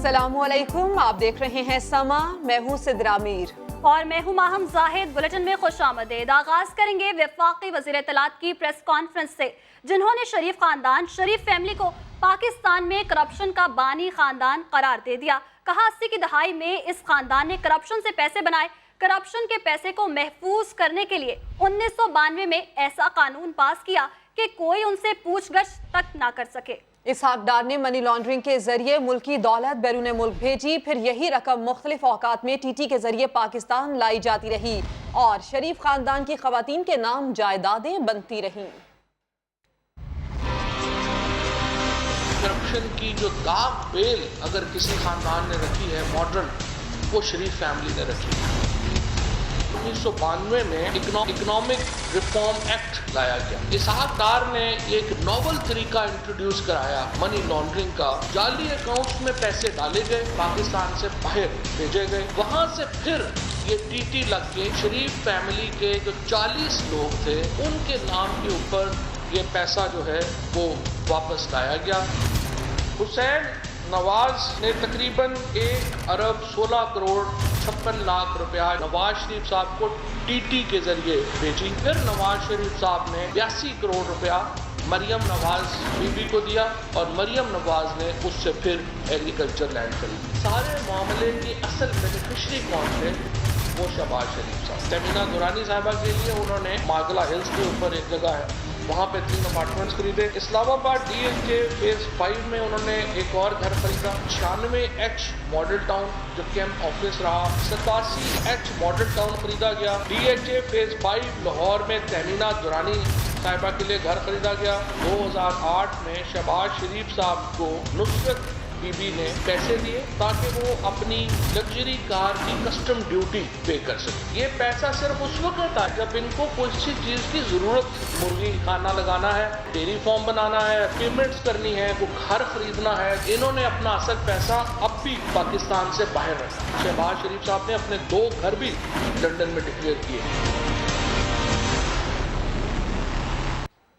अस्सलामु अलैकुम, आप देख रहे हैं समा। मैं हूँ सिद्रा मीर और मैं हूँ माहम जाहिद। बुलेटिन में खुशामदीद। आगाज करेंगे वफाकी वज़ीर इत्तलात की प्रेस कॉन्फ्रेंस से, जिन्होंने शरीफ खानदान, शरीफ फैमिली को पाकिस्तान में करप्शन का बानी खानदान करार दे दिया। कहा 80 की दहाई में इस खानदान ने करप्शन से पैसे बनाए। करप्शन के पैसे को महफूज करने के लिए 1992 में ऐसा कानून पास किया कि कोई उनसे पूछगछ तक ना कर सके। इसहाक डार ने मनी लॉन्ड्रिंग के जरिए मुल्की दौलत बैरून मुल्क भेजी, फिर यही रकम मुख्तलिफ औकात में टीटी के जरिए पाकिस्तान लाई जाती रही और शरीफ खानदान की खवातीन के नाम जायदादें बनती रहीं। करप्शन की जो दाग बेल अगर किसी खानदान ने रखी है मॉडर्न, वो शरीफ फैमिली ने रखी है। 1992 में इकोनॉमिक रिफॉर्म एक्ट लाया गया। इसहाक डार ने एक नोवेल तरीका इंट्रोड्यूस कराया मनी लॉन्ड्रिंग का। जाली अकाउंट्स में पैसे डाले गए, पाकिस्तान से बाहर भेजे गए, वहां से फिर ये टीटी लग के शरीफ फैमिली के जो 40 लोग थे उनके नाम के ऊपर ये पैसा जो है वो वापस लाया गया। हुसैन नवाज ने तकरीबन 1 अरब 16 करोड़ 56 लाख रुपया नवाज शरीफ साहब को टीटी के जरिए भेजी। फिर नवाज शरीफ साहब ने 82 करोड़ रुपया मरियम नवाज बीबी को दिया और मरियम नवाज ने उससे फिर एग्रीकल्चर लैंड खरीदी। सारे मामले की असल बेनिफिशरी कौन थे? वो शहबाज शरीफ साहब। तमीना दुरानी साहिबा के लिए उन्होंने मागला हिल्स के ऊपर एक जगह है, वहाँ पे 3 अपार्टमेंट्स खरीदे। इस्लामाबाद DHA फेज 5 में उन्होंने एक और घर खरीदा। 96H मॉडल टाउन जो कैंप ऑफिस रहा, 87H मॉडल टाउन खरीदा गया। DHA फेज 5 लाहौर में तमीना दुरानी साहिबा के लिए घर खरीदा गया। 2008 में शहबाज शरीफ साहब को नुसरत बीबी ने पैसे दिए ताकि वो अपनी लग्जरी कार की कस्टम ड्यूटी पे कर सके। ये पैसा सिर्फ उस वक्त था जब इनको कोई सी चीज की जरूरत, मुर्गी खाना लगाना है, डेयरी फार्म बनाना है, पेमेंट्स करनी है, वो घर खरीदना है। इन्होंने अपना असल पैसा अब भी पाकिस्तान से बाहर रखा। शहबाज शरीफ साहब ने अपने 2 घर भी लंदन में डिक्लेयर किए।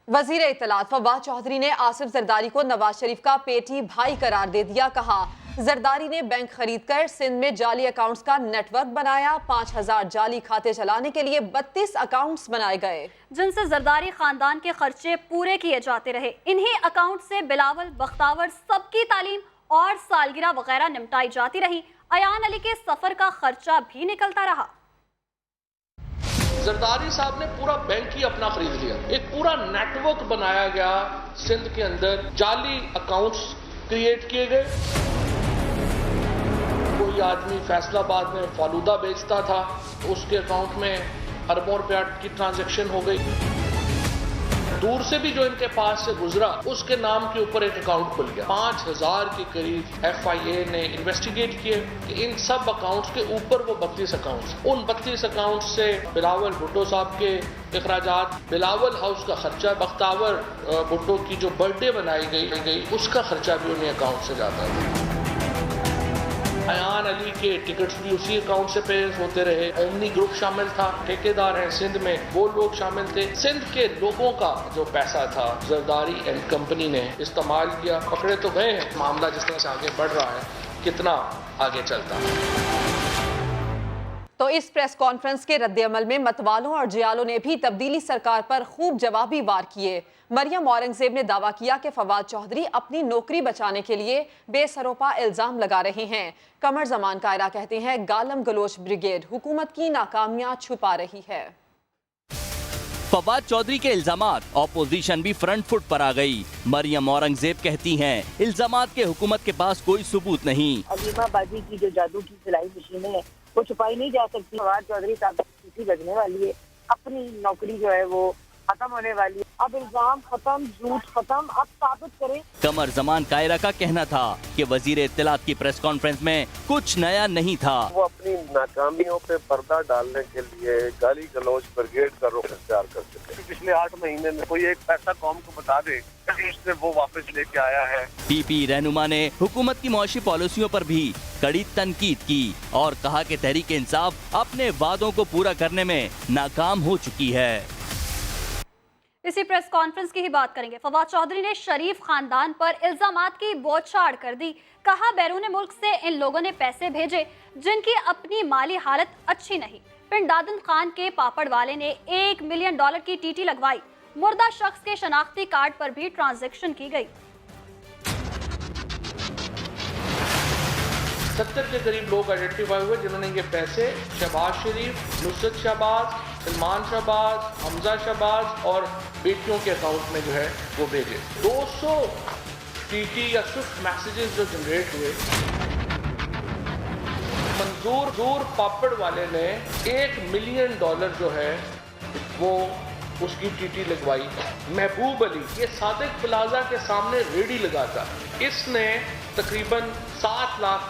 वजीर इत्तलात फवाद चौधरी ने आसिफ जरदारी को नवाज शरीफ का पेटी भाई करार दे दिया। कहा जरदारी ने बैंक खरीदकर सिंध में जाली अकाउंट्स का नेटवर्क बनाया। 5000 जाली खाते चलाने के लिए 32 अकाउंट्स बनाए गए, जिनसे जरदारी खानदान के खर्चे पूरे किए जाते रहे। इन्हीं अकाउंट से बिलावल, बख्तावर सबकी तालीम और सालगिरह वगैरह निपटाई जाती रही। अयान अली के सफर का खर्चा भी निकलता रहा। जरदारी साहब ने पूरा बैंक ही अपना खरीद लिया। एक पूरा नेटवर्क बनाया गया सिंध के अंदर, जाली अकाउंट्स क्रिएट किए गए। कोई आदमी फैसलाबाद में फालूदा बेचता था, उसके अकाउंट में अरबों रुपया की ट्रांजैक्शन हो गई। दूर से भी जो इनके पास से गुजरा उसके नाम के ऊपर एक अकाउंट खुल गया। 5000 के करीब FIA ने इन्वेस्टिगेट किए कि इन सब अकाउंट्स के ऊपर वो 32 अकाउंट्स, उन 32 अकाउंट्स से बिलावल भुट्टो साहब के अखराजात, बिलावल हाउस का खर्चा, बख्तावर भुट्टो की जो बर्थडे बनाई गई उसका खर्चा भी उन्हीं अकाउंट से जाता है। अयान अली के टिकट्स भी उसी अकाउंट से पे होते रहे। ओमनी ग्रुप शामिल था, ठेकेदार हैं सिंध में वो लोग शामिल थे। सिंध के लोगों का जो पैसा था जरदारी एंड कंपनी ने इस्तेमाल किया। पकड़े तो गए हैं। मामला जिस तरह से आगे बढ़ रहा है, कितना आगे चलता है। तो इस प्रेस कॉन्फ्रेंस के रद्द-ए-अमल में मतवालों और जियालों ने भी तब्दीली सरकार पर खूब जवाबी वार किए। मरियम औरंगजेब ने दावा किया कि फवाद चौधरी अपनी नौकरी बचाने के लिए बेसरोपा इल्जाम लगा रहे हैं। कमर जमान कायरा कहते हैं गालम गलोच ब्रिगेड हुकूमत की नाकामियां छुपा रही है। फवाद चौधरी के इल्जामात ऑपोजिशन भी फ्रंट फुट पर आ गई। मरियम औरंगजेब कहती हैं इल्जामात के हुकूमत के पास कोई सबूत नहीं। अलीमा बाजी की जो जादू की सिलाई मशीनें हैं वो छुपाई नहीं जा सकती। फवाद चौधरी साहब की लगने वाली है, अपनी नौकरी जो है वो खत्म होने वाली है। अब इल्जाम खत्म, झूठ खत्म, अब साबित करें। कमर जमान कायरा का कहना था कि वजीर इत्तलात की प्रेस कॉन्फ्रेंस में कुछ नया नहीं था। वो अपनी नाकामियों पे पर्दा डालने के लिए गाली गलौज ब्रिगेड का रुख इख्तियार कर सके। पिछले 8 महीने में कोई एक पैसा कौम को बता दे उसने वो वापस लेके आया है। PP रहनुमा ने हुकूमत की मुआशी पॉलिसियों पर भी कड़ी तनकीद की और कहा कि तहरीक इंसाफ अपने वादों को पूरा करने में नाकाम हो चुकी है। इसी प्रेस कॉन्फ्रेंस की ही बात करेंगे। फवाद चौधरी ने शरीफ खानदान पर इल्जामात की बौछार कर दी। कहा बैरून मुल्क से इन लोगों ने पैसे भेजे जिनकी अपनी माली हालत अच्छी नहीं। पिंड दादन खान के पापड़ वाले ने $1 मिलियन की टीटी लगवाई। मुर्दा शख्स के शनाख्ती कार्ड पर भी ट्रांजैक्शन की गई। 70 के करीब लोग आइडेंटिफाई हुए जिन्होंने ये पैसे शहबाज शरीफ, नुसरत शहबाज, सलमान शहबाज, हमजा शहबाज और बेटियों के अकाउंट में जो है वो भेजे। 200 टीटी या स्विफ्ट मैसेजेस जो जनरेट हुए। मंजूर पापड़ वाले ने $1 मिलियन जो है वो उसकी टीटी लगवाई। महबूब अली ये सादिक प्लाजा के सामने रेडी लगाता, इसने तकरीबन $7 लाख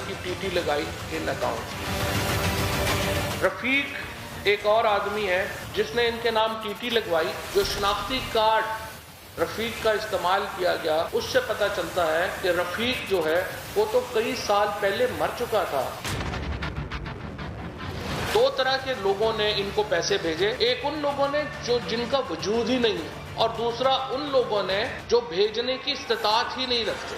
की टीटी लगाई इन अकाउंट। रफीक एक और आदमी है जिसने इनके नाम टीटी लगवाई। जो शनाख्ती कार्ड रफीक का इस्तेमाल किया गया, उससे पता चलता है कि रफीक जो है वो तो कई साल पहले मर चुका था। 2 तरह के लोगों ने इनको पैसे भेजे। एक उन लोगों ने जो जिनका वजूद ही नहीं, और दूसरा उन लोगों ने जो भेजने की इस्तिताअत ही नहीं रखते।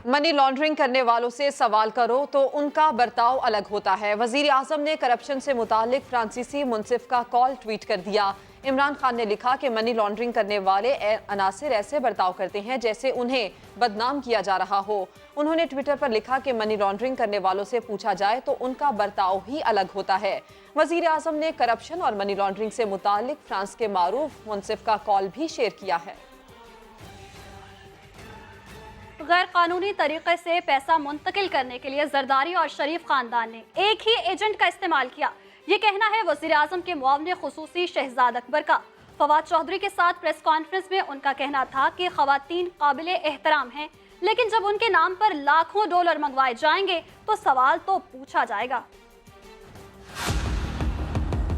मनी लॉन्ड्रिंग करने वालों से सवाल करो तो उनका बर्ताव अलग होता है। वजीर आजम ने करप्शन से मुतालिक फ्रांसीसी मुंसिफ का कॉल ट्वीट कर दिया। इमरान खान ने लिखा कि मनी लॉन्ड्रिंग करने वाले अनासिर ऐसे बर्ताव करते हैं जैसे उन्हें बदनाम किया जा रहा हो। उन्होंने ट्विटर पर लिखा कि मनी लॉन्ड्रिंग करने वालों से पूछा जाए तो उनका बर्ताव ही अलग होता है। वजीर आजम ने करप्शन और मनी लॉन्ड्रिंग से मुतालिक फ्रांस के मारूफ मुंसिफ का कॉल भी शेयर किया है। गैर कानूनी तरीके से पैसा मुंतकिल करने के लिए जरदारी और शरीफ खानदान ने एक ही एजेंट का इस्तेमाल किया। ये कहना है वज़ीर आज़म के मुआवने खुसूसी शहजाद अकबर का। फवाद चौधरी के साथ प्रेस कॉन्फ्रेंस में उनका कहना था कि ख़वातीन काबिले एहतराम हैं, लेकिन जब उनके नाम पर लाखों डॉलर मंगवाए जाएंगे तो सवाल तो पूछा जाएगा।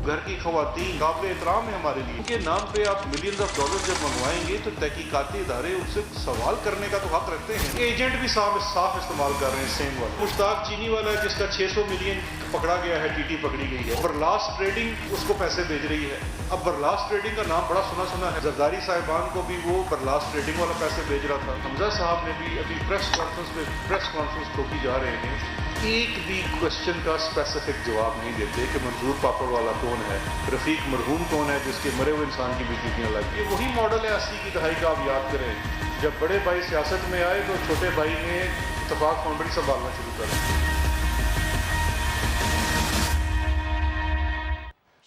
घर की खवातीन काबिल एहतराम है हमारे लिए। उनके नाम पे आप $मिलियंस जब मंगवाएंगे तो तहकीकाती इदारे उससे सवाल करने का तो हक रखते हैं। एजेंट भी साफ इस्तेमाल कर रहे हैं। सेम वाला मुश्ताक चीनी वाला है जिसका 600 मिलियन पकड़ा गया है, टीटी पकड़ी गई है। बरलास ट्रेडिंग उसको पैसे भेज रही है। अब बरलास ट्रेडिंग का नाम बड़ा सुना है। जरदारी साहिबान को भी वो बरलास ट्रेडिंग वाला पैसे भेज रहा था। हमजा साहब ने भी अभी प्रेस कॉन्फ्रेंस ठोकी जा रहे हैं। एक भी क्वेश्चन का स्पेसिफिक जवाब नहीं देते कि मंजूर पापड़ वाला कौन है, रफीक मरहूम कौन है जिसके मरे हुए इंसान की भी ड्यूटियाँ लग गई। वही मॉडल है 80 की दहाई का। आप याद करें जब बड़े भाई सियासत में आए तो छोटे भाई ने इत्तेफाक फाउंड्री संभालना शुरू कर दिया।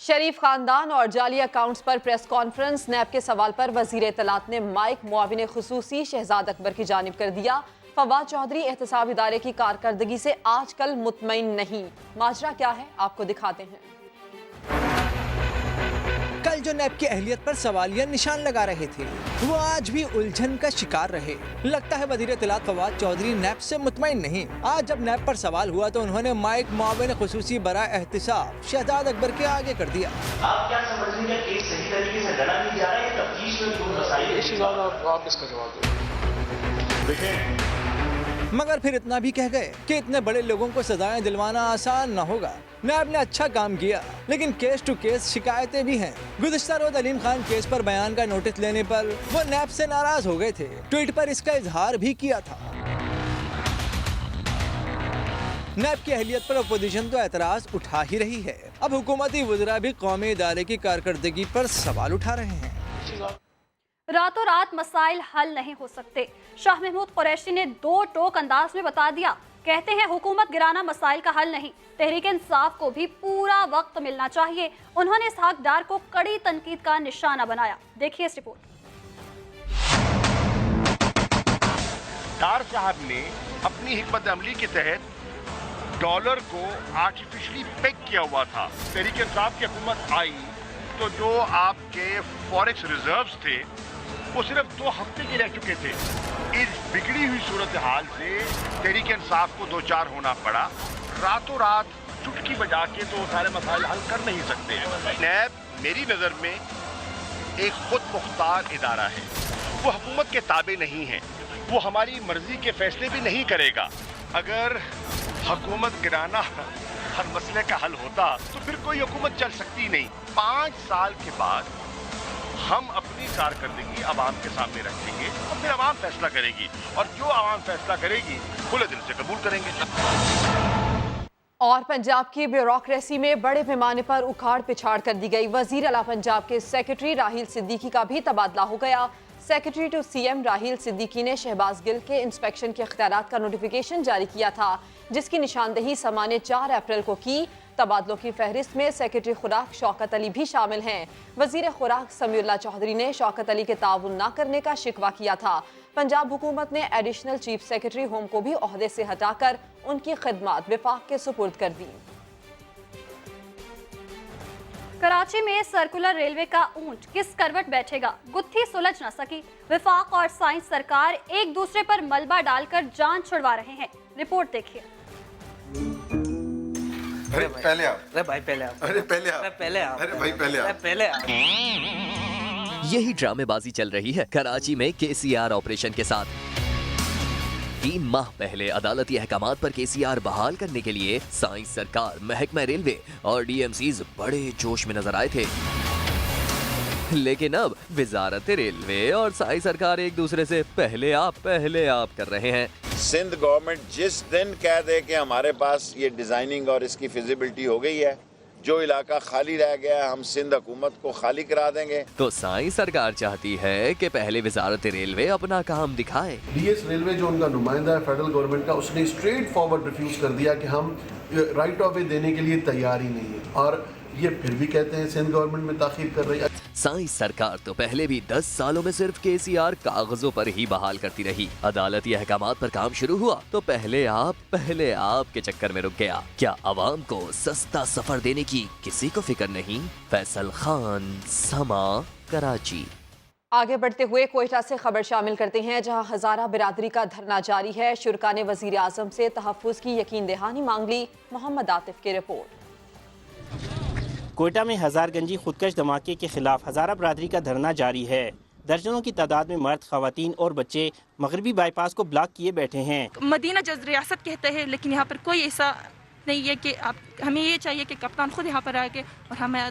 शरीफ खानदान और जाली अकाउंट्स पर प्रेस कॉन्फ्रेंस। नैब के सवाल पर वजीर इत्तलात ने माइक मुआविन खुसूसी शहजाद अकबर की जानिब कर दिया। फवाद चौधरी एहतसाब इदारे की कारकर्दगी से आजकल मुतमईन नहीं। माजरा क्या है आपको दिखाते हैं। कल जो नैब की अहलियत पर सवालिया निशान लगा रहे थे वो आज भी उलझन का शिकार रहे। लगता है वजीर इत्तलात फवाद चौधरी नैब से मुतमईन नहीं। आज जब नैब पर सवाल हुआ तो उन्होंने माइक मुआविन खुसूसी बराए एहतसाब शहजाद अकबर के आगे कर दिया। आप क्या समझ रहे हैं कि सही तरीके से लड़ा नहीं जा रहा है? तफ्तीश में कोई मसाइल आप इसका जवाब दें। देखें मगर फिर इतना भी कह गए कि इतने बड़े लोगों को सजाएं दिलवाना आसान न होगा। नैब ने अच्छा काम किया लेकिन केस टू केस शिकायतें भी हैं। गुज़िश्ता रोज अलीम खान केस पर बयान का नोटिस लेने पर वो नैब से नाराज हो गए थे। ट्वीट पर इसका इजहार भी किया था। नैब की अहलियत पर अपोजिशन तो एतराज उठा ही रही है। अब हुकूमती वज़रा भी कौमी इदारे की कारकर्दगी पर सवाल उठा रहे हैं। रातों रात मसाइल हल नहीं हो सकते। शाह महमूद कुरैशी ने 2 टोक अंदाज में बता दिया। कहते हैं हुकूमत गिराना मसाइल का हल नहीं, तहरीक इंसाफ को भी पूरा वक्त मिलना चाहिए। उन्होंने इसहाक डार को कड़ी तनकीद का निशाना बनाया। देखिए इस रिपोर्ट। डार साहब ने अपनी हिकमत अमली के तहत डॉलर को आर्टिफिशियली पेग किया हुआ था। तहरीक इंसाफ की हुकूमत आई तो जो आपके फॉरेक्स रिजर्व्स थे वो सिर्फ 2 हफ्ते के रह चुके थे। इस बिगड़ी हुई सूरत हाल से तहरीक इंसाफ को 2-4 होना पड़ा। रातों रात चुटकी बजा के तो सारे मसाइल हल कर नहीं सकते हैं। नैब मेरी नज़र में एक खुद मुख्तार इदारा है। वो हुकूमत के ताबे नहीं है। वो हमारी मर्जी के फैसले भी नहीं करेगा। अगर हुकूमत गिराना हर मसले का हल होता तो फिर कोई हुकूमत चल सकती नहीं। 5 साल के बाद हम अपनी कारकर्दगी आवाम के सामने रखेंगे और फिर आवाम फैसला करेगी, और जो आवाम फैसला करेगी खुले दिल से कबूल करेंगे। और पंजाब की ब्यूरोक्रेसी में बड़े पैमाने पर उखाड़ पिछाड़ कर दी गई। वजीर आला पंजाब के सेक्रेटरी राहील सिद्दीकी का भी तबादला हो गया। सेक्रेटरी टू सीएम राहील सिद्दीकी ने शहबाज गिल के इंस्पेक्शन के इख्तियारात का नोटिफिकेशन जारी किया था, जिसकी निशानदही सामान्य 4 अप्रैल को की। तबादलों की फहरिस्त में सेक्रेटरी खुराक शौकत अली भी शामिल हैं। वजीर खुराक समीउल्लाह चौधरी ने शौकत अली के ताउन न करने का शिकवा किया था। पंजाब हुकूमत ने एडिशनल चीफ सेक्रेटरी होम को भी ओहदे से हटाकर उनकी खिदमत विफाक के सुपुर्द कर दी। कराची में सर्कुलर रेलवे का ऊंट किस करवट बैठेगा, गुत्थी सुलझ न सकी। विफाक और साइंस सरकार एक दूसरे पर मलबा डालकर जान छुड़वा रहे हैं। रिपोर्ट देखिए। अरे पहले आप, अरे भाई पहले आप, अरे पहले आप, अरे पहले आप, अरे भाई पहले आप, पहले आप। यही ड्रामेबाजी चल रही है कराची में केसीआर ऑपरेशन के साथ। 3 माह पहले अदालती अहकामात पर केसीआर बहाल करने के लिए साइंस सरकार, महकमा रेलवे और डीएमसीज बड़े जोश में नजर आए थे, लेकिन अब विजारत रेलवे और साइंस सरकार एक दूसरे से पहले आप कर रहे हैं। सिंध गवर्नमेंट जिस दिन कह दे कि हमारे पास ये डिजाइनिंग और इसकी फिजिबिलिटी हो गई है, जो इलाका खाली रह गया है हम सिंध हुकूमत को खाली करा देंगे। तो साइंस सरकार चाहती है कि पहले विजारत रेलवे अपना काम दिखाए। डीएस रेलवे जो उनका नुमाइंदा है फेडरल गवर्नमेंट का, उसने स्ट्रेट फॉरवर्ड रिफ्यूज कर दिया कि हम राइट ऑफ वे देने के लिए तैयार ही नहीं है, और ये फिर भी कहते हैं सिंध गवर्नमेंट में ताखीर कर रही है। साइंस सरकार तो पहले भी 10 सालों में सिर्फ केसीआर कागजों पर ही बहाल करती रही। अदालती अहकामात पर काम शुरू हुआ तो पहले आप के चक्कर में रुक गया। क्या आवाम को सस्ता सफर देने की किसी को फिक्र नहीं? फैसल खान, समा, कराची। आगे बढ़ते हुए कोयटा से खबर शामिल करते हैं, जहां हजारा बिरादरी का धरना जारी है। शुरका ने वजीर आजम से तहफ्फुज की यकीन दहानी मांग ली। मोहम्मद आतिफ की रिपोर्ट। कोयटा में हजारगंजी खुदकश धमाके के खिलाफ हजारा बरादरी का धरना जारी है। दर्जनों की तादाद में मर्द, खवातीन और बच्चे मगरबी बाईपास को ब्लॉक किए बैठे हैं। मदीना जज रियासत कहते हैं, लेकिन यहाँ पर कोई ऐसा नहीं है कि हमें ये चाहिए कि कप्तान खुद यहाँ पर आके और हमें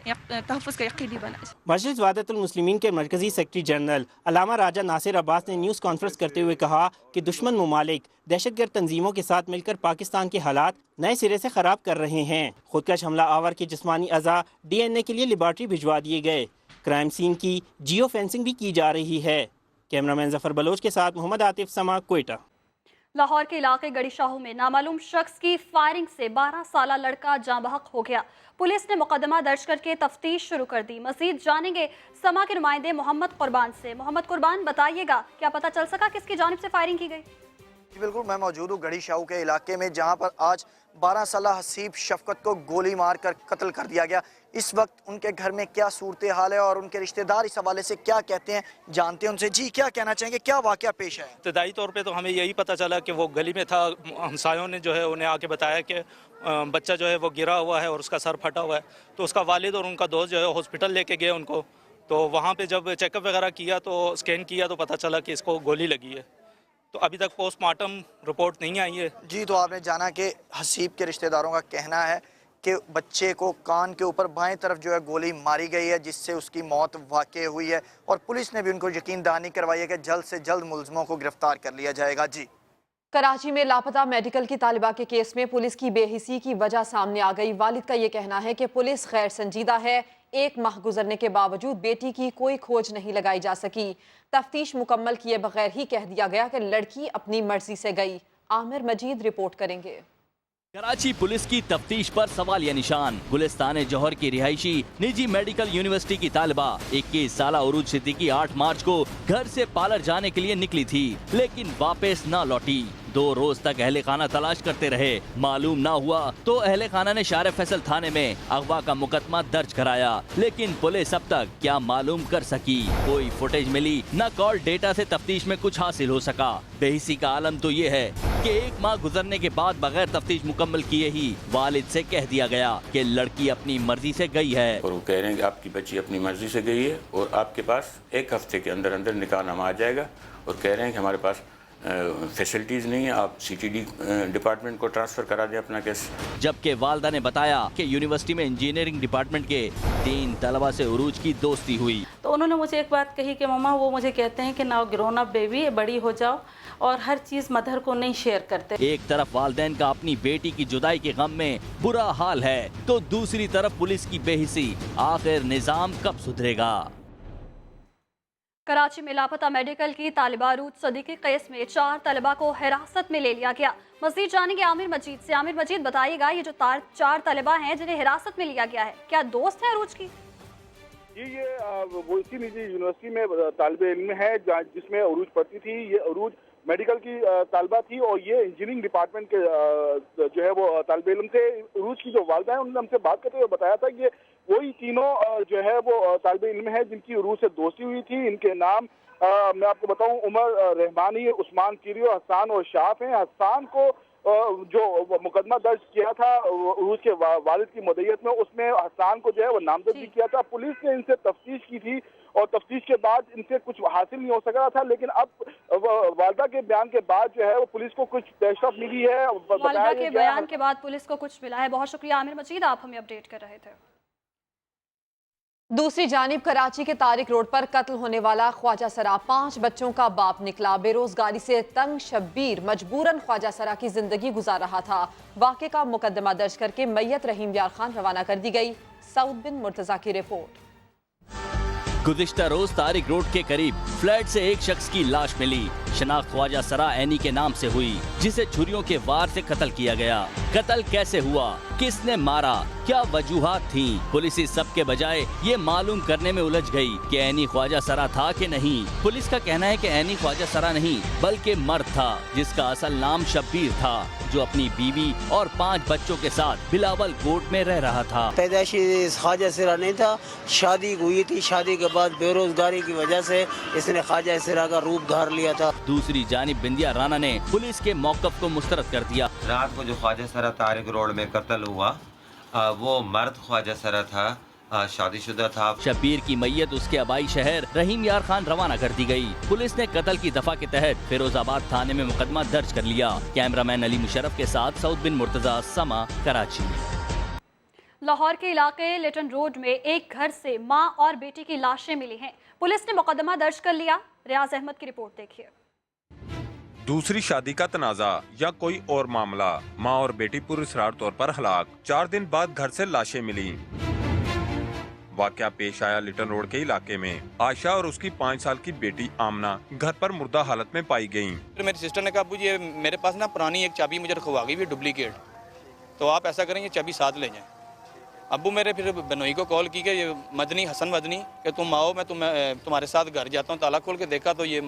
तहफ़्फ़ुज़ का यकीनी बनाए। मजलिस वहदतुल मुस्लिमीन के मरकजी सेक्रेटरी जनरल अल्लामा राजा नासिर अब्बास ने न्यूज़ कॉन्फ्रेंस करते हुए कहा कि दुश्मन ममालिक दहशतगर्द तंजीमों के साथ मिलकर पाकिस्तान के हालात नए सिरे से ख़राब कर रहे हैं। खुदकश हमला आवर के जिस्मानी अज़ा DNA के लिए लेबॉर्ट्री भिजवा दिए गए। क्राइम सीन की जियो फेंसिंग भी की जा रही है। कैमरामैन जफर बलोच के साथ मोहम्मद आतिफ, समा, कोयटा। लाहौर के इलाके गड़ी शाहू में नामालूम शख्स की फायरिंग से 12 साला लड़का जाँ बहक हो गया। पुलिस ने मुकदमा दर्ज करके तफ्तीश शुरू कर दी। मजीद जानेंगे समा के नुमाइंदे मोहम्मद कुर्बान से। मोहम्मद कुर्बान, बताइएगा क्या पता चल सका किसकी जानिब से फायरिंग की गई? जी बिल्कुल, मैं मौजूद हूँ गड़ी शाहू के इलाके में, जहाँ पर आज 12 साला हसीब शफकत को गोली मार कर कत्ल कर दिया गया। इस वक्त उनके घर में क्या सूरत हाल है और उनके रिश्तेदार इस हवाले से क्या कहते हैं, जानते हैं उनसे। जी, क्या कहना चाहेंगे, क्या वाकया पेश है? इब्तदाई तौर पे तो हमें यही पता चला कि वो गली में था। हमसायों ने जो है उन्हें आके बताया कि बच्चा जो है वो गिरा हुआ है और उसका सर फटा हुआ है। तो उसका वालिद और उनका दोस्त जो है हॉस्पिटल लेके गए उनको। तो वहाँ पे जब चेकअप वगैरह किया तो स्कैन किया तो पता चला कि इसको गोली लगी है। तो अभी तक पोस्टमार्टम रिपोर्ट नहीं आई है। जी, तो आपने जाना कि हसीब के रिश्तेदारों का कहना है कि बच्चे को कान के ऊपर बाएं तरफ जो है गोली मारी गई है, जिससे उसकी मौत वाक़ई हुई है। और पुलिस ने भी उनको यकीन दहानी करवाई है कि जल्द से जल्द मुलज़मों को गिरफ्तार कर लिया जाएगा। जी, कराची में लापता मेडिकल की तालिबा के केस में पुलिस की बेहिसी की वजह सामने आ गई। वालिद का ये कहना है कि पुलिस गैर संजीदा है। 1 माह गुजरने के बावजूद बेटी की कोई खोज नहीं लगाई जा सकी। तफ्तीश मुकम्मल किए बगैर ही कह दिया गया कि लड़की अपनी मर्जी से गई। आमिर मजीद रिपोर्ट करेंगे। कराची पुलिस की तफ्तीश पर सवालिया निशान। गुलिस्तान जौहर की रिहायशी निजी मेडिकल यूनिवर्सिटी की तालिबा 21 साला उरूज सिद्दीकी 8 मार्च को घर से पार्लर जाने के लिए निकली थी, लेकिन वापस न लौटी। 2 रोज तक अहले खाना तलाश करते रहे। मालूम ना हुआ तो अहले खाना ने शार फैसल थाने में अगवा का मुकदमा दर्ज कराया, लेकिन पुलिस अब तक क्या मालूम कर सकी? कोई फुटेज मिली न कॉल डेटा से तफ्तीश में कुछ हासिल हो सका। बेहिसी का आलम तो ये है कि 1 माह गुजरने के बाद बगैर तफ्तीश मुकम्मल किए ही वालिद से कह दिया गया कि लड़की अपनी मर्जी से गई है। और वो कह रहे हैं कि आपकी बच्ची अपनी मर्जी से गई है और आपके पास 1 हफ्ते के अंदर अंदर निकाहनामा आ जाएगा। और कह रहे हैं कि हमारे पास फैसिलिटीज़ नहीं है, आप CTD डिपार्टमेंट को ट्रांसफ़र करा दें अपना केस। जबकि वालदा ने बताया कि यूनिवर्सिटी में इंजीनियरिंग डिपार्टमेंट के 3 तलबा से उरूज की दोस्ती हुई। तो उन्होंने मुझे एक बात कही कि मम्मा वो मुझे कहते हैं कि नाउ ग्रोन अप बेबी, बड़ी हो जाओ, और हर चीज़ मदर को नहीं शेयर करते। एक तरफ वालिदैन का अपनी बेटी की जुदाई के गम में बुरा हाल है, तो दूसरी तरफ पुलिस की बेहिसी। आखिर निजाम कब सुधरेगा? कराची में लापता मेडिकल की तालिबा अरूज सदीकी केस में 4 तलबा को हिरासत में ले लिया गया। मज़ीद जानेंगे आमिर मजीद से। आमिर मजीद, बताइएगा ये जो 4 तलबा हैं जिन्हें हिरासत में लिया गया है, क्या दोस्त हैं अरूज की? जी, ये वो इसी निजी यूनिवर्सिटी में तालिबे इल्म है जिसमें अरूज पढ़ती थी। ये अरूज मेडिकल की तालिबा थी और ये इंजीनियरिंग डिपार्टमेंट के जो है वो तालिबे इल्म थे। अरूज की जो वालिदा है उन्होंने हमसे बात करते हुए बताया था कि वही तीनों जो है वो तालिबे इल्म है जिनकी अरूज से दोस्ती हुई थी। इनके नाम मैं आपको बताऊं, उमर रहमानी, उस्मान किरियो, हसन और शाफ हैं। हसन को जो मुकदमा दर्ज किया था अरूज के वालिद की मदयत में, उसमें हसन को जो है वो नामजद भी किया था। पुलिस ने इनसे तफ्तीश की थी और तफ्तीश के बाद इनसे कुछ हासिल नहीं हो सका था, लेकिन अब वालिदा के बयान के बाद जो है वो पुलिस को कुछ पेशरफ मिली है। वालिदा के बयान के बाद पुलिस को कुछ मिला है। बहुत शुक्रिया आमिर मजीद, आप हमें अपडेट कर रहे थे। दूसरी जानिब कराची के तारिक रोड पर कत्ल होने वाला ख्वाजा सरा 5 बच्चों का बाप निकला। बेरोजगारी से तंग शब्बीर मजबूरन ख्वाजा सरा की जिंदगी गुजार रहा था। वाक़े का मुकदमा दर्ज करके मैयत रहीम यार खान रवाना कर दी गई। सऊद बिन मुर्तजा की रिपोर्ट। गुज़िश्ता रोज तारिक रोड के करीब फ्लैट से एक शख्स की लाश मिली। शनाख्त ख्वाजा सरा ऐनी के नाम से हुई, जिसे छुरियों के वार से कत्ल किया गया। कत्ल कैसे हुआ, किसने मारा, क्या वजूहात थी, पुलिस इस सब के बजाय ये मालूम करने में उलझ गई कि ऐनी ख्वाजा सरा था कि नहीं। पुलिस का कहना है कि ऐनी ख्वाजा सरा नहीं बल्कि मर्द था, जिसका असल नाम शब्बीर था, जो अपनी बीवी और 5 बच्चों के साथ बिलावल कोट में रह रहा था। पैदाइशी ख्वाजा सरा नहीं था, शादी हुई थी। शादी के बाद बेरोजगारी की वजह से इसने ख्वाजा सरा का रूप धार लिया था। दूसरी जानिब बिंदिया राना ने पुलिस के मौक़िफ़ को मुस्तरद कर दिया। रात को जो ख्वाजा सरा तारिक रोड में कत्ल हुआ वो मर्द ख्वाजा सरा था, शादीशुदा था। शब्बीर की मैयत उसके आबाई शहर रहीम यार खान रवाना कर दी गई। पुलिस ने कत्ल की दफा के तहत फिरोजाबाद थाने में मुकदमा दर्ज कर लिया। कैमरामैन अली मुशर्रफ के साथ सऊद बिन मुर्तजा, समा, कराची। लाहौर के इलाके लिटन रोड में एक घर से मां और बेटी की लाशें मिली हैं। पुलिस ने मुकदमा दर्ज कर लिया। रियाज अहमद की रिपोर्ट देखिए। दूसरी शादी का तनाजा या कोई और मामला, मां और बेटी पुरअसरार तौर पर हलाक। 4 दिन बाद घर से लाशें मिली। वाकया पेश आया लिटन रोड के इलाके में। आयशा और उसकी 5 साल की बेटी आमना घर पर मुर्दा हालत में पाई गयी। फिर मेरी सिस्टर ने कहा अब्बू जी मेरे पास ना पुरानी एक चाबी मुझे रखवा गई हुई डुप्लीकेट, तो आप ऐसा करें ये चाबी साथ ले जाएं। अब्बू मेरे फिर बनोई को कॉल की कि ये मदनी हसन मदनी कि तुम आओ, मैं तुम्हारे साथ घर जाता हूँ। ताला खोल के देखा तो ये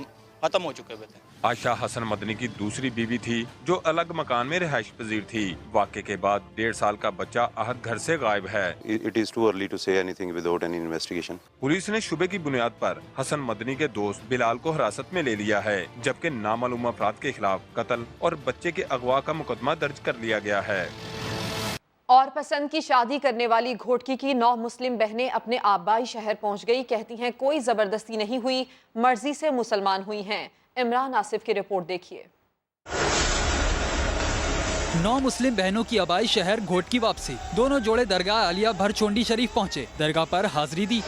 खत्म हो चुके हुए थे। आयशा हसन मदनी की दूसरी बीवी थी जो अलग मकान में रिहाइश पजीर थी। वाक़े के बाद 1.5 साल का बच्चा आहत घर से गायब है। It is too early to say anything without any investigation. Police ने शुबे की बुनियाद पर हसन मदनी के दोस्त बिलाल को हिरासत में ले लिया है, जबकि नामालूम अफराद के खिलाफ कत्ल और बच्चे के अगवा का मुकदमा दर्ज कर लिया गया है। और पसंद की शादी करने वाली घोटकी की 9 मुस्लिम बहनें अपने आबाई शहर पहुंच गई। कहती हैं कोई जबरदस्ती नहीं हुई, मर्जी से मुसलमान हुई हैं। इमरान आसिफ की रिपोर्ट देखिए। 9 मुस्लिम बहनों की आबाई शहर घोटकी वापसी। दोनों जोड़े दरगाह आलिया भरचोंडी शरीफ पहुंचे, दरगाह पर हाजिरी दी।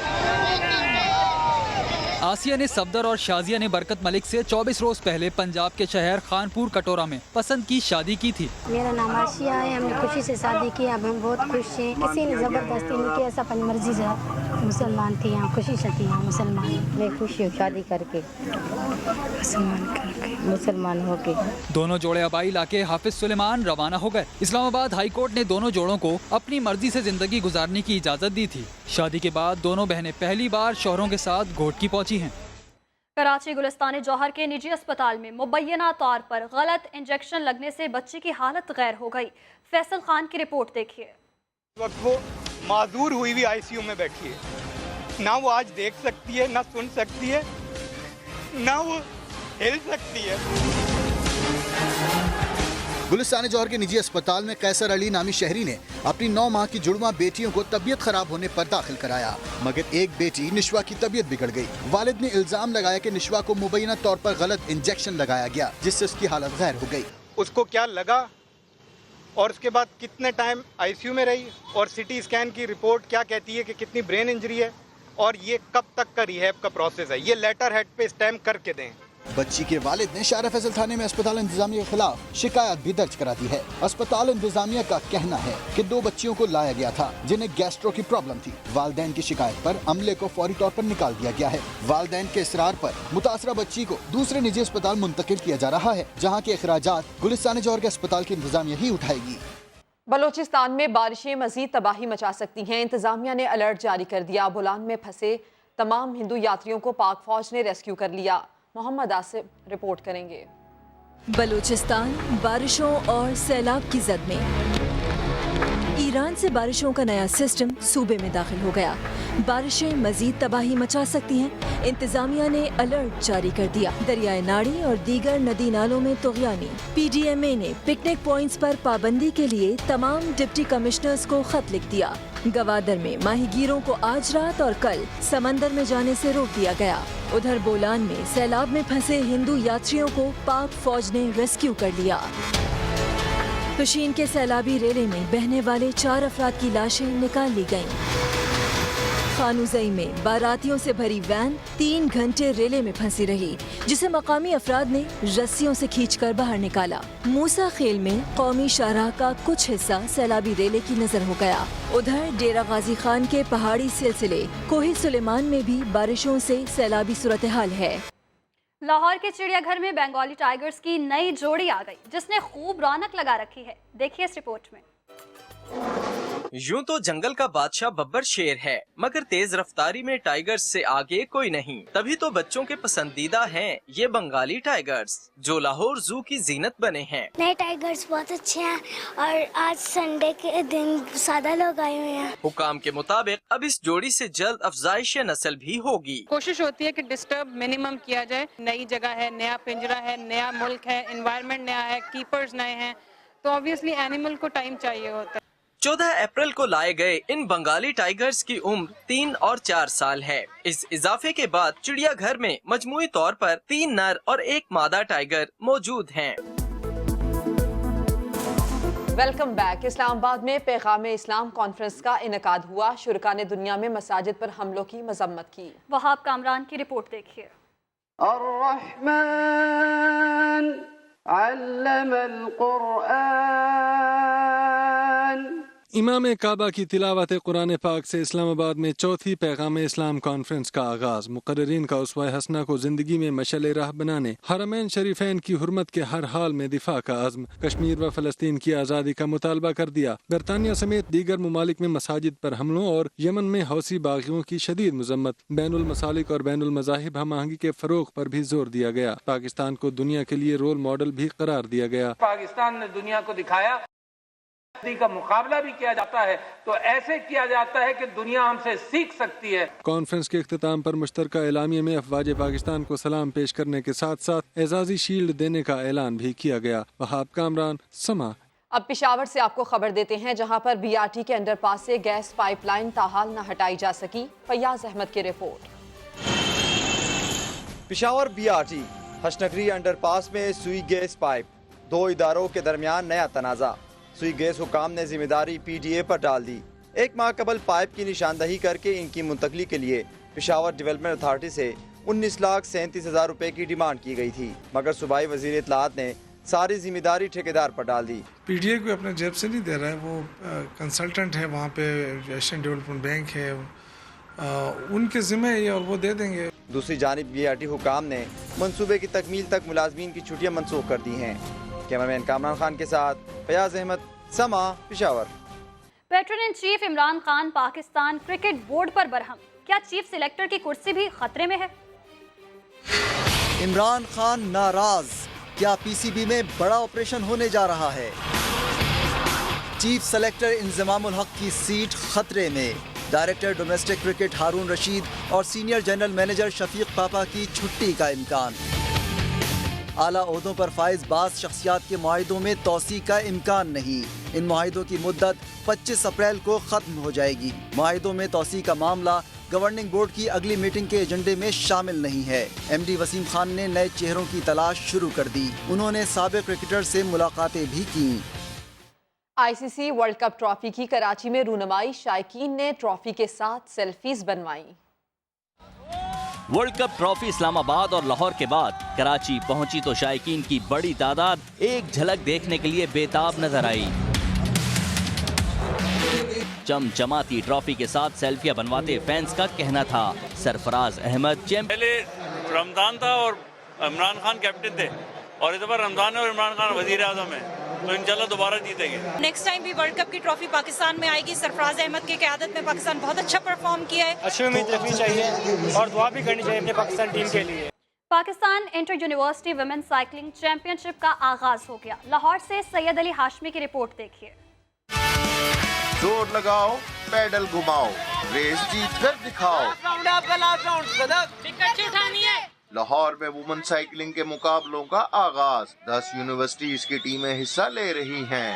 आसिया ने सफदर और शाजिया ने बरकत मलिक से 24 रोज पहले पंजाब के शहर खानपुर कटोरा में पसंद की शादी की थी। मेरा नाम आसिया है, हमने खुशी से शादी की, अब हम बहुत खुश हैं। किसी ने जबरदस्ती नहीं किया, सब अपनी मर्जी से मुसलमान थी, यहाँ खुशी से थी, यहाँ मुसलमान। मैं खुशी हूँ शादी करके, मुसलमान होके। दोनों जोड़े आबाई इलाके हाफिज सुलेमान रवाना हो गए। इस्लामाबाद हाई कोर्ट ने दोनों जोड़ों को अपनी मर्जी से जिंदगी गुजारने की इजाजत दी थी। शादी के बाद दोनों बहनें पहली बार शौहरों के साथ घोटकी पहुंची हैं। कराची गुलिस्तान जौहर के निजी अस्पताल में मुबैना तौर पर गलत इंजेक्शन लगने से बच्चे की हालत गैर हो गई। फैसल खान की रिपोर्ट देखिए। वक्त वो माजूर हुई हुई ICU में बैठी है, ना वो आज देख सकती है, ना सुन सकती है, ना वो हिल सकती है। गुलिस्तान जौहर के निजी अस्पताल में कैसर अली नामी शहरी ने अपनी 9 माह की जुड़वा बेटियों को तबीयत खराब होने पर दाखिल कराया, मगर एक बेटी निशवा की तबीयत बिगड़ गई। वालिद ने इल्जाम लगाया कि निशवा को मुबैना तौर पर गलत इंजेक्शन लगाया गया, जिससे उसकी हालत गैर हो गई। उसको क्या लगा और उसके बाद कितने टाइम आईसीयू में रही और सिटी स्कैन की रिपोर्ट क्या कहती है कि कितनी ब्रेन इंजरी है और ये कब तक का रिहैब का प्रोसेस है, ये लेटर हेड पे स्टैम्प करके दें। बच्ची के वालिद ने शारा फैसल थाने में अस्पताल इंतजामिया के खिलाफ शिकायत भी दर्ज करा दी है। अस्पताल इंतजामिया का कहना है कि 2 बच्चियों को लाया गया था जिन्हें गैस्ट्रो की प्रॉब्लम थी। वालिदैन की शिकायत पर अमले को फौरी तौर पर निकाल दिया गया है। वालिदैन के इसरार पर मुतासरा बच्ची को दूसरे निजी अस्पताल मुंतकिल किया जा रहा है, जहाँ के अखराजात गुलिस्तान जौहर के अस्पताल की इंतजामिया ही उठाएगी। बलोचिस्तान में बारिशें मजीद तबाही मचा सकती हैं। इंतजामिया ने अलर्ट जारी कर दिया। बोलान में फंसे तमाम हिंदू यात्रियों को पाक फौज ने रेस्क्यू कर लिया। मोहम्मद आसिफ रिपोर्ट करेंगे। बलूचिस्तान बारिशों और सैलाब की जद में। ईरान से बारिशों का नया सिस्टम सूबे में दाखिल हो गया। बारिशें मजीद तबाही मचा सकती हैं। इंतजामिया ने अलर्ट जारी कर दिया। दरियाए नाड़ी और दीगर नदी नालों में तुग़यानी। PDMA ने पिकनिक पॉइंट्स पर पाबंदी के लिए तमाम डिप्टी कमिश्नर्स को खत लिख दिया। गवादर में माहीगीरों को आज रात और कल समंदर में जाने से रोक दिया गया। उधर बोलान में सैलाब में फंसे हिंदू यात्रियों को पाक फौज ने रेस्क्यू कर लिया। पशीन के सैलाबी रेले में बहने वाले 4 अफराद की लाशें निकाल ली गईं। खानुजई में बारातियों से भरी वैन 3 घंटे रेले में फंसी रही, जिसे मकामी अफराद ने रस्सियों से खींचकर बाहर निकाला। मूसा खेल में कौमी शाहराह का कुछ हिस्सा सैलाबी रेले की नजर हो गया। उधर डेरा गाजी खान के पहाड़ी सिलसिले कोही सुलेमान में भी बारिशों से सैलाबी सूरत हाल है। लाहौर के चिड़ियाघर में बंगाली टाइगर्स की नई जोड़ी आ गई, जिसने खूब रौनक लगा रखी है। देखिए इस रिपोर्ट में। यूं तो जंगल का बादशाह बब्बर शेर है, मगर तेज रफ्तारी में टाइगर्स से आगे कोई नहीं। तभी तो बच्चों के पसंदीदा हैं ये बंगाली टाइगर्स, जो लाहौर जू की जीनत बने हैं। नए टाइगर्स बहुत अच्छे हैं और आज संडे के दिन ज्यादा लोग आए हुए हैं। हुकाम के मुताबिक अब इस जोड़ी से जल्द अफजाइश नस्ल भी होगी। कोशिश होती है कि डिस्टर्ब मिनिमम किया जाए। नई जगह है, नया पिंजरा है, नया मुल्क है, एनवायरनमेंट नया है, कीपर्स नए हैं, तो ऑब्वियसली एनिमल को टाइम चाहिए होता है। 14 अप्रैल को लाए गए इन बंगाली टाइगर्स की उम्र 3 और 4 साल है। इस इजाफे के बाद चिड़ियाघर में मजमूई तौर पर 3 नर और 1 मादा टाइगर मौजूद हैं। Welcome back. इस्लामाबाद में पैगाम इस्लाम कॉन्फ्रेंस का इनेकाद हुआ। शुरका ने दुनिया में मसाजिद पर हमलों की मजम्मत की। वहाब कामरान की रिपोर्ट देखिए। इमाम काबा की तिलावत कुरान पाक से इस्लामाबाद में चौथी पैगाम इस्लाम कॉन्फ्रेंस का आगाज। मुकर्रिरीन का उसवा हसना को जिंदगी में मशअल राह बनाने, हरमैन शरीफैन की हुर्मत के हर हाल में दिफा का अज़्म, कश्मीर व फलस्तीन की आज़ादी का मुतालबा कर दिया। बरतानिया समेत दीगर ममालिक में मसाजिद पर हमलों और यमन में हौसी बागियों की शदीद मजम्मत। बैनुल मसालिक और बैनुल मज़ाहिब हम आहंगी के फरोग पर भी जोर दिया गया। पाकिस्तान को दुनिया के लिए रोल मॉडल भी करार दिया गया। पाकिस्तान ने दुनिया को दिखाया का मुकाबला भी किया जाता है तो ऐसे किया जाता है कि दुनिया हमसे सीख सकती है। कॉन्फ्रेंस के इख्तिताम पर मुश्तरका एलामिया में अफवाज पाकिस्तान को सलाम पेश करने के साथ साथ एजाजी शील्ड देने का ऐलान भी किया गया। वहाब कामरान, समा। अब पेशावर से आपको खबर देते हैं, जहां पर BRT के अंडरपास से गैस पाइपलाइन ताहाल न हटाई जा सकी। फैयाज अहमद की रिपोर्ट। पेशावर BRT हशनगरी अंडरपास में सुई गैस पाइप, 2 इदारों के दरमियान नया तनाज़ा। सुई गैस हुकाम ने जिम्मेदारी PTA पर डाल दी। 1 माह कबल पाइप की निशानदही करके इनकी मुंतकली के लिए पेशावर डेवलपमेंट अथॉरिटी से 19,37,000 रुपए की डिमांड की गई थी, मगर सूबाई वजीर इत्तलात ने सारी जिम्मेदारी ठेकेदार पर डाल दी। PTA को अपने जेब से नहीं दे रहा है, वो कंसल्टेंट है, वहाँ पे एशियन डेवलपमेंट बैंक है, उनके जिम्मे है और वो दे देंगे। दूसरी जानिब BRT हुकाम ने मंसूबे की तकमील तक मुलाजमीन की छुट्टियाँ मनसूख कर दी हैं। कैमरामैन कामरान खान के साथ Fayaz Ahmad, Samaa, Peshawar. Patron in chief Imran Khan Pakistan cricket board पर बरहम। क्या चीफ सिलेक्टर की कुर्सी भी खतरे में है? इमरान खान नाराज, क्या PCB में बड़ा ऑपरेशन होने जा रहा है? चीफ सेलेक्टर इंजमामुल हक की सीट खतरे में। डायरेक्टर डोमेस्टिक क्रिकेट हारून रशीद और सीनियर जनरल मैनेजर शफीक पापा की छुट्टी का इम्कान। اعلیٰ عہدوں پر فائز بعض شخصیات کے معاہدوں میں توسیع کا امکان نہیں۔ ان معاہدوں کی مدت 25 اپریل کو ختم ہو جائے گی۔ معاہدوں میں توسیع کا معاملہ گورننگ بورڈ کی اگلی میٹنگ کے ایجنڈے میں شامل نہیں ہے۔ ایم ڈی وسیم خان نے نئے چہروں کی تلاش شروع کر دی۔ انہوں نے سابق کرکٹر سے ملاقاتیں بھی کیں۔ آئی سی سی ورلڈ کپ ٹرافی کی کراچی میں رونمائی، شائقین نے ٹرافی کے ساتھ سیلفیز بنوائیں۔ ورلڈ کپ ٹرافی اسلام آباد اور لاہور کے بعد کراچی پہنچی تو شائقین کی بڑی تعداد ایک جھلک دیکھنے کے لیے بےتاب نظر آئی۔ چمچماتی ٹرافی کے ساتھ سیلفیاں بنواتے فینس کا کہنا تھا۔ سرفراز احمد پہلے رمضان تھا اور عمران خان کیپٹن تھے، اور اس بار رمضان ہے اور عمران خان وزیر اعظم ہے، تو انشاءاللہ دوبارہ جیتیں گے۔ نیکسٹ ٹائم بھی ورلڈ کپ کی ٹرافی پاکستان میں آئے گی۔ سرفراز احمد کی قیادت میں پاکستان بہت اچھا پرفارم کیا ہے۔ اچھی امید رکھنی چاہیے اور دعا بھی کرنی چاہیے اپنے پاکستان ٹیم کے لیے۔ Pakistan inter university women cycling championship کا آغاز ہو گیا۔ لاہور سے سید علی ہاشمی کی رپورٹ دیکھیے۔ زور لگاؤ، پیڈل گھماؤ، ریس جیت کر دکھاؤ۔ لاہور میں وومن سائیکلنگ کے مقابلوں کا آغاز، 10 یونیورسٹیز کی ٹیمیں حصہ لے رہی ہیں۔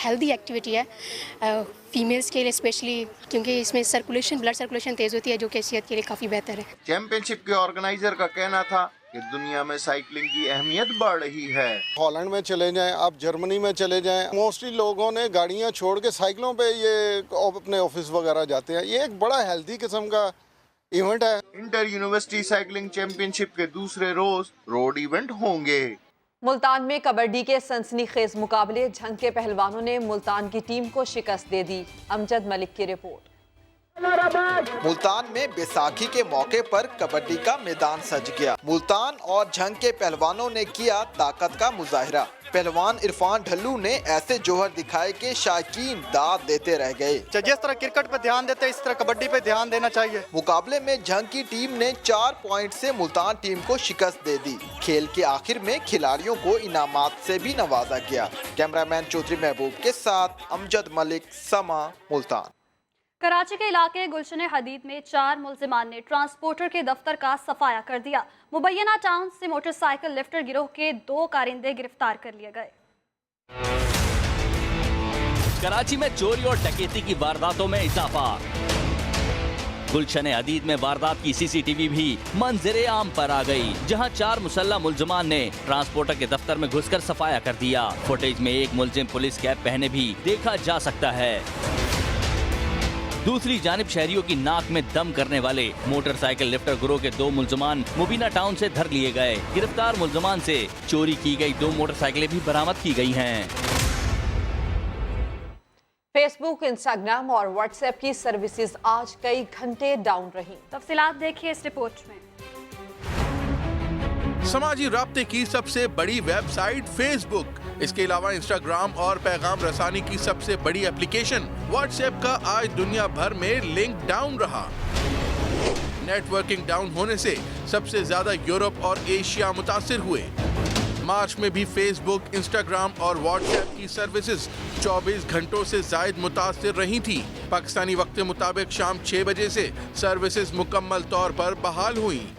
ہیلدی ایکٹیویٹی ہے فیمیلز کے لیے اسپیشلی، کیونکہ اس میں بلڈ سرکولیشن تیز ہوتی ہے، جو کہ صحت کے لیے کافی بہتر ہے۔ چیمپئن شپ کے آرگنائزر کا کہنا تھا کہ دنیا میں سائیکلنگ کی اہمیت بڑھ رہی ہے۔ ہالینڈ میں چلے جائیں، آپ جرمنی میں چلے جائیں، موسٹلی لوگوں نے گاڑیاں چھوڑ کے سائیکلوں پہ یہ اپنے آفس وغیرہ جاتے ہیں۔ یہ ایک بڑا ہیلدی قسم کا ایونٹ ہے۔ انٹر یونیورسٹی سائیکلنگ چیمپئن شپ کے دوسرے روز روڈ ایونٹ ہوں گے۔ ملتان میں کبڈی کے سنسنی خیز مقابلے، جھنگ کے پہلوانوں نے ملتان کی ٹیم کو شکست دے دی۔ امجد ملک کی رپورٹ۔ ملتان میں بیساکھی کے موقع پر کبڈی کا میدان سج گیا۔ ملتان اور جھنگ کے پہلوانوں نے کیا طاقت کا مظاہرہ۔ پہلوان عرفان ڈھلو نے ایسے جوہر دکھائے کہ شائقین داد دیتے رہ گئے۔ جس طرح کرکٹ پہ دھیان دیتے ہیں اس طرح کبڈی پہ دھیان دینا چاہیے۔ مقابلے میں جھنگ کی ٹیم نے 4 پوائنٹ سے ملتان ٹیم کو شکست دے دی۔ کھیل کے آخر میں کھلاڑیوں کو انعامات سے بھی نوازا گیا۔ کیمرہ مین چودھری محبوب کے ساتھ امجد ملک، سما، ملتان۔ کراچی کے علاقے گلشن حدید میں 4 ملزمان نے ٹرانسپورٹر کے دفتر کا صفایا کر دیا۔ مبینہ ٹاؤن سے موٹر سائیکل لفٹر گروہ کے 2 کارندے گرفتار کر لیے گئے۔ کراچی میں چوری اور ڈکیتی کی وارداتوں میں اضافہ۔ گلشن حدید میں واردات کی سی سی ٹی وی بھی منظر عام پر آ گئی، جہاں 4 مسلح ملزمان نے ٹرانسپورٹر کے دفتر میں گھس کر صفایا کر دیا۔ فوٹیج میں ایک ملزم پولیس کیپ پہنے بھی دیکھا جا سکتا ہے۔ دوسری جانب شہریوں کی ناک میں دم کرنے والے موٹر سائیکل لفٹر گروہ کے 2 ملزمان مبینہ ٹاؤن سے دھر لیے گئے۔ گرفتار ملزمان سے چوری کی گئی 2 موٹر سائیکلیں بھی برآمد کی گئی ہیں۔ فیس بک، انسٹاگرام اور واٹس ایپ کی سروسز آج کئی گھنٹے ڈاؤن رہیں۔ تفصیلات دیکھیے اس رپورٹ میں۔ سماجی رابطے کی سب سے بڑی ویب سائٹ فیس بک، اس کے علاوہ انسٹاگرام اور پیغام رسانی کی سب سے بڑی اپلیکیشن واٹس ایپ کا آج دنیا بھر میں لنک ڈاؤن رہا۔ نیٹ ورکنگ ڈاؤن ہونے سے سب سے زیادہ یورپ اور ایشیا متاثر ہوئے۔ مارچ میں بھی فیس بک، انسٹاگرام اور واٹس ایپ کی سروسز 24 گھنٹوں سے زائد متاثر رہی تھی۔ پاکستانی وقت کے مطابق شام 6 بجے سے سروسز مکمل طور پر بحال ہوئیں۔